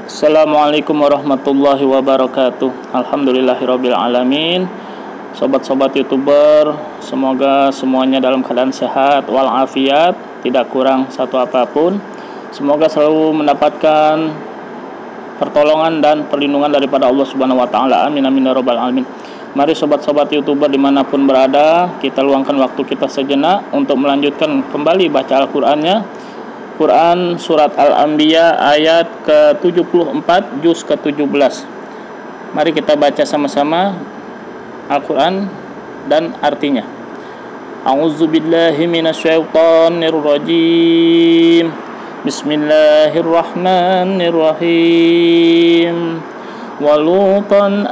Assalamualaikum warahmatullahi wabarakatuh. Alhamdulillahirabbil alamin. Sobat-sobat YouTuber, semoga semuanya dalam keadaan sehat walafiat, tidak kurang satu apapun. Semoga selalu mendapatkan pertolongan dan perlindungan daripada Allah Subhanahu wa taala. Amin amin ya rabbal alamin. Mari sobat-sobat YouTuber dimanapun berada, kita luangkan waktu kita sejenak untuk melanjutkan kembali baca Al-Qur'annya. Quran Surat Al-Anbiya ayat ke-74 juz ke-17. Mari kita baca sama-sama Al-Quran dan artinya. A'udzubillahi minasyaitonirrajim. Bismillahirrahmanirrahim. Walutan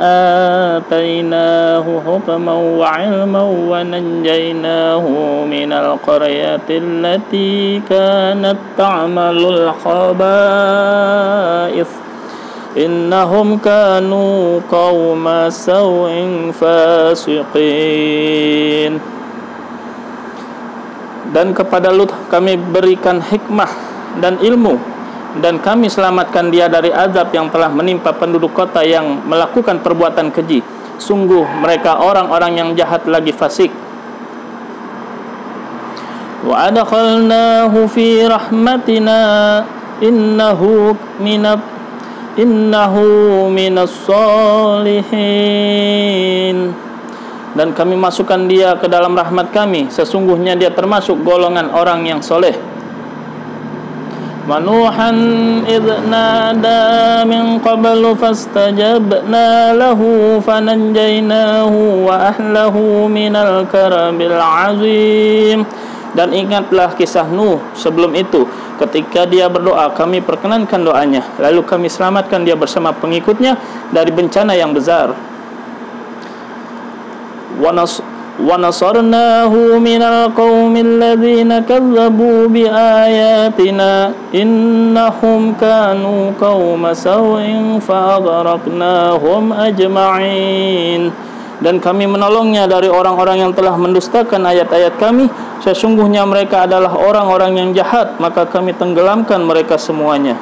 atainahu hukman wa ilman wa nanjaynahu minal qaryatil lati kanat ta'malul khaba'ith innahum kanu qauma saw'in fasiqin. Dan kepada Lut kami berikan hikmah dan ilmu, dan kami selamatkan dia dari azab yang telah menimpa penduduk kota yang melakukan perbuatan keji. Sungguh mereka orang-orang yang jahat lagi fasik. Wa adkhalnahu fi rahmatina innahu minas solihin. Dan kami masukkan dia ke dalam rahmat kami, sesungguhnya dia termasuk golongan orang yang soleh. Manuhan idh nada min qablu fastajabna lahu fananjaynahu wa ahlahu minal karabil azim. Dan ingatlah kisah Nuh sebelum itu, ketika dia berdoa kami perkenankan doanya, lalu kami selamatkan dia bersama pengikutnya dari bencana yang besar. وَنَصَرْنَاهُ مِنَ الْقَوْمِ الَّذِينَ كَذَّبُوا بِآيَاتِنَا إِنَّهُمْ كَانُوا قَوْمَ سَوْءٍ فَأَغْرَقْنَاهُمْ أَجْمَعِينَ. Dan kami menolongnya dari orang-orang yang telah mendustakan ayat-ayat kami. Sesungguhnya mereka adalah orang-orang yang jahat, maka kami tenggelamkan mereka semuanya.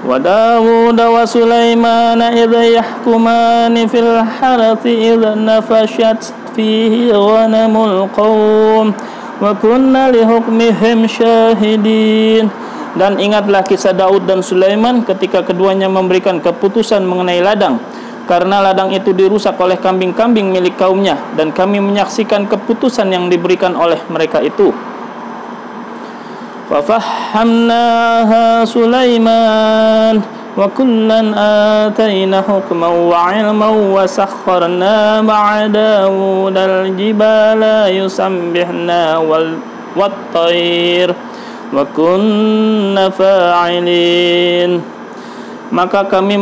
وَدَاوُودَ وَسُلَيْمَانَ إِذْ يَحْكُمَانِ فِي الْحَرَثِ إِذْ نَفَشَتْ فِيهِ غَنَمُ الْقَوْمِ وَكُنَّا لِحُكْمِهِمْ شَاهِدِينَ. Dan ingatlah kisah Daud dan Sulaiman ketika keduanya memberikan keputusan mengenai ladang, karena ladang itu dirusak oleh kambing-kambing milik kaumnya, dan kami menyaksikan keputusan yang diberikan oleh mereka itu. وَفَهَّمْنَاهَا سُلَيْمَانَ وَكُلًّا آتَيْنَا حُكْمًا وَعِلْمًا وَسَخَّرْنَا مَعَ دَاوُودَ الْجِبَالَ يُسَبِّحْنَ وَالطَّيْرَ وَكُنَّا فَاعِلِينَ. Maka kami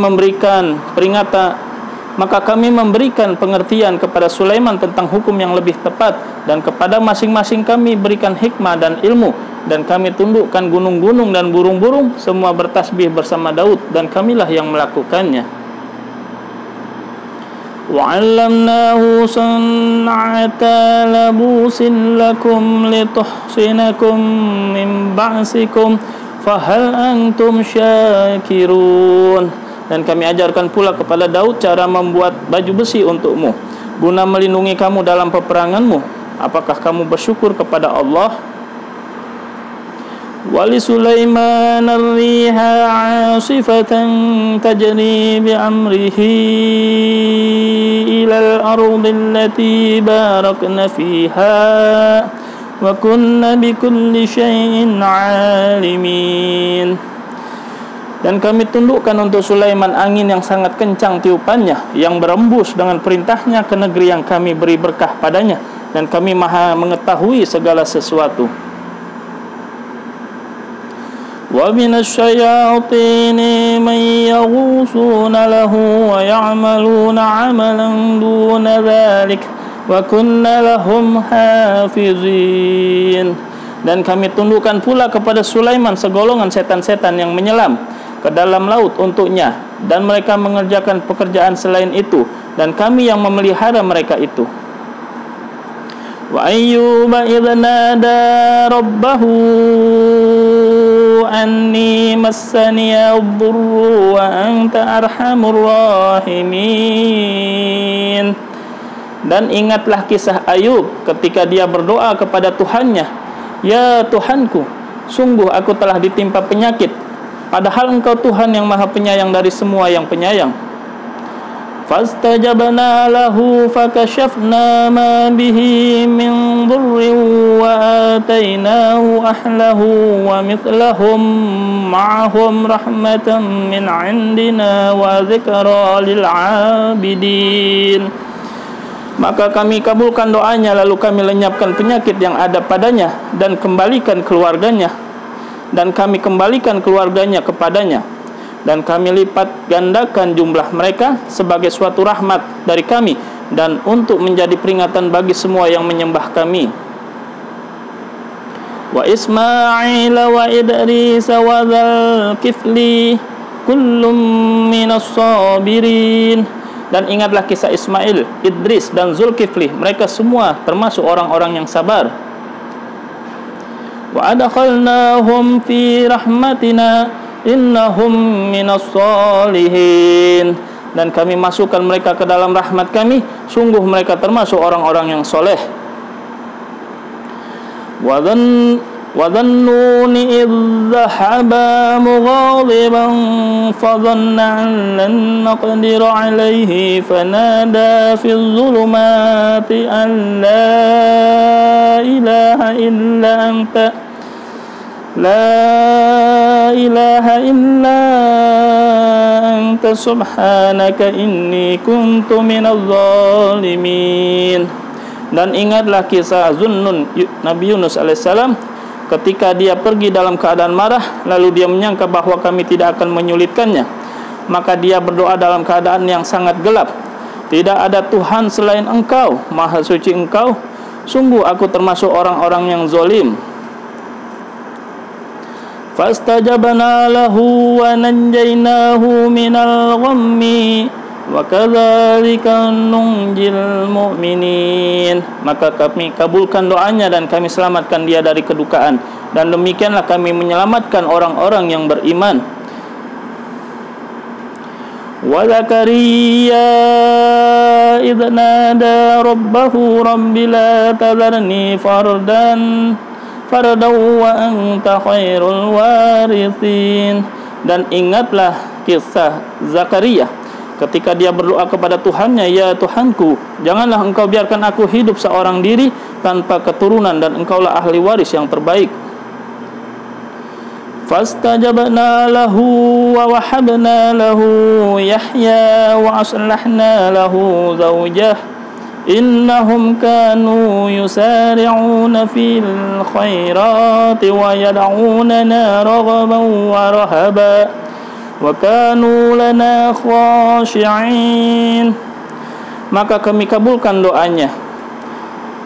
memberikan pengertian kepada Sulaiman tentang hukum yang lebih tepat, dan kepada masing-masing kami berikan hikmah dan ilmu, dan kami tundukkan gunung-gunung dan burung-burung, semua bertasbih bersama Daud, dan kamilah yang melakukannya. وَعَلَّمْنَاهُ صَنْعَةَ لَبُوسٍ لَكُمْ لِتُحْصِنَكُمْ مِنْ بَأْسِكُمْ فَهَلْ أَنْتُمْ شَاكِرُونَ. Dan kami ajarkan pula kepada Daud cara membuat baju besi untukmu, guna melindungi kamu dalam peperanganmu. Apakah kamu bersyukur kepada Allah? وَلِسُلَيْمَانَ الرِّيحَ عَاصِفَةً تَجْرِي بِأَمْرِهِ إِلَى الْأَرْضِ الَّتِي بَارَكْنَا فِيهَا وَكُنَّا بِكُلِّ شَيْءٍ عَالِمِينَ. Dan kami tundukkan untuk Sulaiman angin yang sangat kencang tiupannya, yang berembus dengan perintahnya ke negeri yang kami beri berkah padanya, dan kami maha mengetahui segala sesuatu. وَمِنَ الشَّيَاطِينِ مَن يَغُوصُونَ لَهُ وَيَعْمَلُونَ عَمَلًا دُونَ ذَلِكَ وَكُنَّا لَهُمْ حَافِظِينَ. Dan kami tundukkan pula kepada Sulaiman segolongan setan-setan yang menyelam ke dalam laut untuknya, dan mereka mengerjakan pekerjaan selain itu, dan kami yang memelihara mereka itu. وأيوب إذ نادى ربه أني massani ad-durru wa anta arhamur rahimin. Dan ingatlah kisah Ayub ketika dia berdoa kepada Tuhannya, ya Tuhanku, sungguh aku telah ditimpa penyakit, padahal Engkau Tuhan yang Maha Penyayang dari semua yang penyayang. Fastajabna lahu fakashafna ma bihi min dhurrin wa atainahu ahlahu wa mithlahum ma'ahum rahmatan min 'indina wa dzikra lil 'abidin. Maka kami kabulkan doanya, lalu kami lenyapkan penyakit yang ada padanya dan kami kembalikan keluarganya kepadanya, dan kami lipat gandakan jumlah mereka sebagai suatu rahmat dari kami dan untuk menjadi peringatan bagi semua yang menyembah kami. Wa Ismail wa Idris wa dzal kifli kullum minas sabirin. Dan ingatlah kisah Ismail, Idris dan Zulkifli, mereka semua termasuk orang-orang yang sabar. Wa adkhalnahum fi rahmatina innahum minas solihin. Dan kami masukkan mereka ke dalam rahmat kami, sungguh mereka termasuk orang-orang yang soleh. Wa dhannuni idh dhahaba mughadiban fadhanna an lan naqdir alayhi fanada fi dhulumati an la ilaha illa anta subhanaka inni kuntu minadh dhalimin. Dan ingatlah kisah Zunnun, Nabi Yunus alaihissalam, ketika dia pergi dalam keadaan marah, lalu dia menyangka bahwa kami tidak akan menyulitkannya, maka dia berdoa dalam keadaan yang sangat gelap, tidak ada Tuhan selain Engkau, Maha Suci Engkau, sungguh aku termasuk orang-orang yang zalim. Fastajabna lahu wa nanjaynahu minal ghammi wa kadzalika nunjil mu'minin. Maka kami kabulkan doanya dan kami selamatkan dia dari kedukaan, dan demikianlah kami menyelamatkan orang-orang yang beriman. Wa Zakaria idh nada rabbahu rabbi la tadharni fardan wa anta khairul warithin. Dan ingatlah kisah Zakaria ketika dia berdoa kepada Tuhannya, ya Tuhanku, janganlah Engkau biarkan aku hidup seorang diri tanpa keturunan, dan Engkaulah ahli waris yang terbaik. Fastajabna lahu wa wahabna lahu Yahya wa aslahna lahu zawjah innahum kanu yusari'una fil khairati wa yad'unana raghaban wa rahaba wa kanu lana khashi'in. Maka kami kabulkan doanya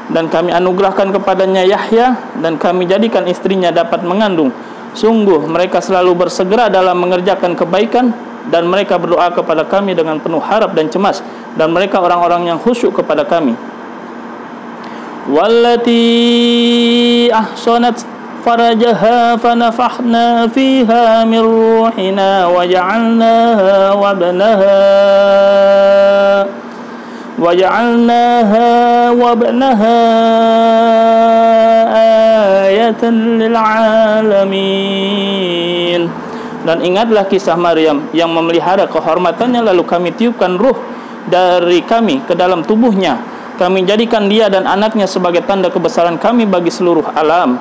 dan kami anugerahkan kepadanya Yahya, dan kami jadikan istrinya dapat mengandung. Sungguh mereka selalu bersegera dalam mengerjakan kebaikan, dan mereka berdoa kepada kami dengan penuh harap dan cemas, dan mereka orang-orang yang khusyuk kepada kami. Wallati ahsanat farajaha fanafakhna fiha min ruhina waja'alnaha wabnaha ayatan lil alamin. Dan ingatlah kisah Maryam yang memelihara kehormatannya, lalu kami tiupkan ruh dari kami ke dalam tubuhnya, kami jadikan dia dan anaknya sebagai tanda kebesaran kami bagi seluruh alam.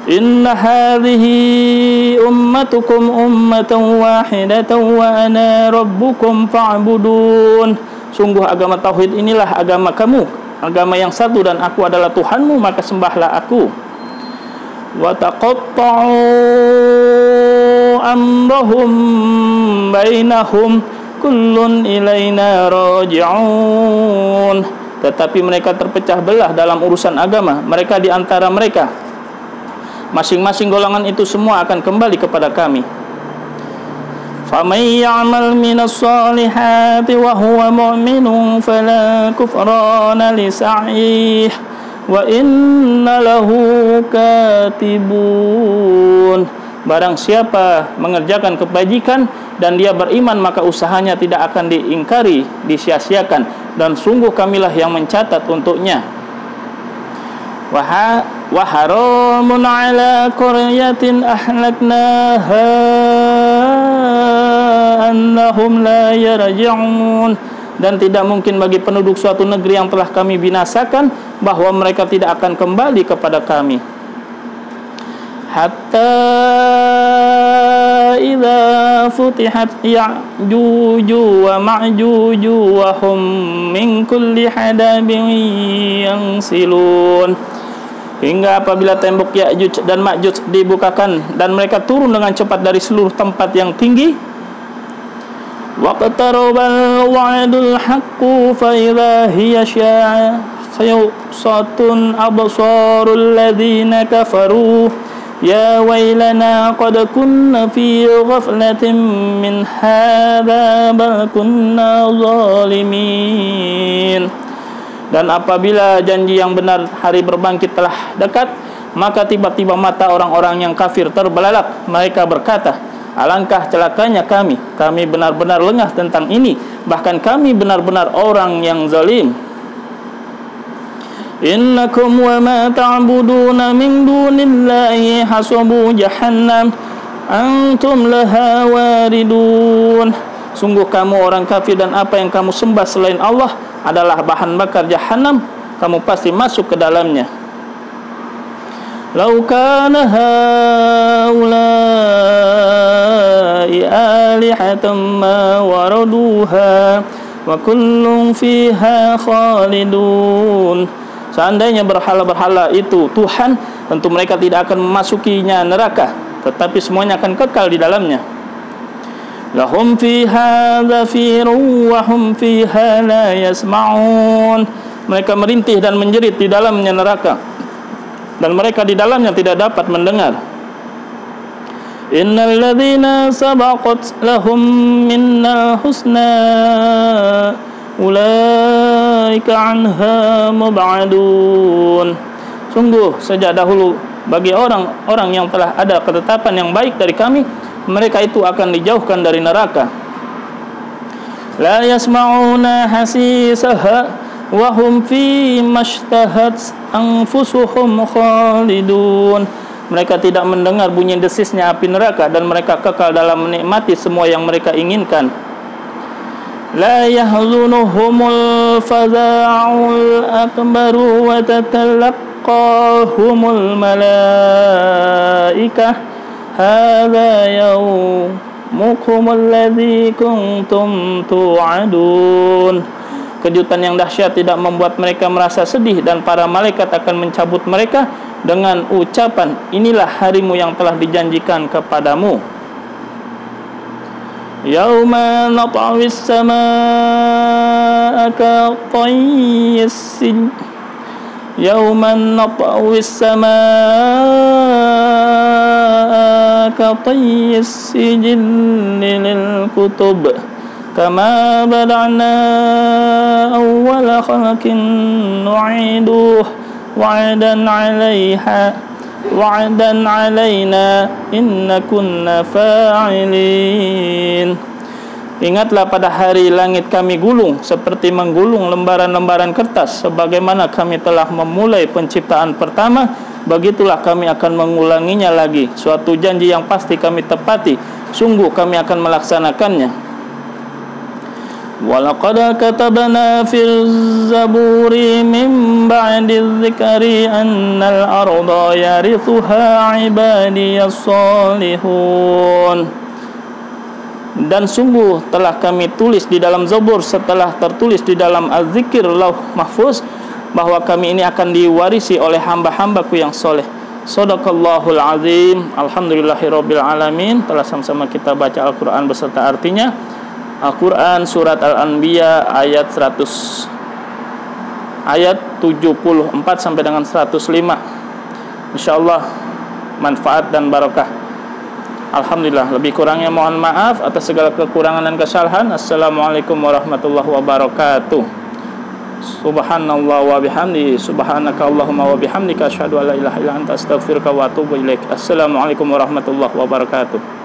Inna hadhihi ummatukum ummatan wahidatan wa ana rabbukum fa'budun. Sungguh agama tauhid inilah agama kamu, agama yang satu, dan aku adalah Tuhanmu, maka sembahlah aku. Wa taqatta'u amrahum bainahum kullun ilaina raji'un. Tetapi mereka terpecah belah dalam urusan agama mereka di antara mereka. Masing-masing golongan itu semua akan kembali kepada kami. Faman ya'mal minas solihati wa huwa mu'minun fala kufrana li sa'ih wa inna lahu katibun. Barang siapa mengerjakan kebajikan dan dia beriman, maka usahanya tidak akan diingkari, disia-siakan, dan sungguh kamilah yang mencatat untuknya. Wa haramun ala qaryatin ahlaknaha annahum la yarji'un. Dan tidak mungkin bagi penduduk suatu negeri yang telah kami binasakan bahwa mereka tidak akan kembali kepada kami. Hatta idza futihat ya'juju wa ma'juju wa hum min kulli hadabin yansilun. Hingga apabila tembok Ya'juj dan Ma'juj dibukakan dan mereka turun dengan cepat dari seluruh tempat yang tinggi. Waqtarabal wa'dul haqqu fa idza hiya sya'atun absarul ladzina kafaru. Ya wailana qad kunna fi ghaflatin min hadza bal kunna zalimin. Dan apabila janji yang benar hari berbangkit telah dekat, maka tiba-tiba mata orang-orang yang kafir terbelalak. Mereka berkata, alangkah celakanya kami benar-benar lengah tentang ini, bahkan kami benar-benar orang yang zalim. Innakum wa ma ta'buduna min dunillahi hasabu jahannam antum laha waridun. Sungguh kamu orang kafir dan apa yang kamu sembah selain Allah adalah bahan bakar jahanam, kamu pasti masuk ke dalamnya. Lau kana haula'i alihatan ma waraduha wa kullun fiha khalidun. Seandainya berhala-berhala itu Tuhan, tentu mereka tidak akan memasukinya neraka, tetapi semuanya akan kekal di dalamnya. Lahum fiha zafirun wa hum fiha la yasma'un. Mereka merintih dan menjerit di dalamnya neraka, dan mereka di dalamnya tidak dapat mendengar. Innal ladzina sabaqat lahum minnal husna ulaika anha mub'adun. Sungguh sejak dahulu bagi orang-orang yang telah ada ketetapan yang baik dari kami, mereka itu akan dijauhkan dari neraka. La yasma'una hasisaha wa hum fi mashtahat anfusuhum khalidun. Mereka tidak mendengar bunyi desisnya api neraka, dan mereka kekal dalam menikmati semua yang mereka inginkan. La yahzunuhumul faza'ul akbaru wa tatalaqahumul malaikah hadza yaumukum alladzi kuntum tu'adun. Kejutan yang dahsyat tidak membuat mereka merasa sedih, dan para malaikat akan mencabut mereka dengan ucapan, inilah harimu yang telah dijanjikan kepadamu. Yauma nat'awis samaa'a katayyis Yauma nat'awis samaa'a katayyis sijilli lil kutub kama bada'na awwala khalqin nu'iduh wa'dan 'alaina inna kunna fa'ilin. Ingatlah pada hari langit kami gulung seperti menggulung lembaran-lembaran kertas, sebagaimana kami telah memulai penciptaan pertama, begitulah kami akan mengulanginya lagi. Suatu janji yang pasti kami tepati, sungguh kami akan melaksanakannya. Walaqad katabna fil zaburi min ba'di dzikri annal arda yarithuha ibadiyas salihun. Dan sungguh telah kami tulis di dalam Zabur setelah tertulis di dalam Az-Zikr Lauh Mahfuz bahwa kami ini akan diwarisi oleh hamba-hambaku yang soleh. Shadaqallahul azim. Alhamdulillahirabbil alamin. Telah sama-sama kita baca Al-Qur'an beserta artinya. Al-Quran Surat Al-Anbiya ayat 74 sampai dengan 105. InsyaAllah manfaat dan barakah. Alhamdulillah, lebih kurangnya mohon maaf atas segala kekurangan dan kesalahan. Assalamualaikum warahmatullahi wabarakatuh. Subhanallah wa bihamdi, subhanaka Allahumma wa bihamdika, asyhadu an la ilaha illa anta, astaghfiruka wa atubu ilaik. Assalamualaikum warahmatullahi wabarakatuh.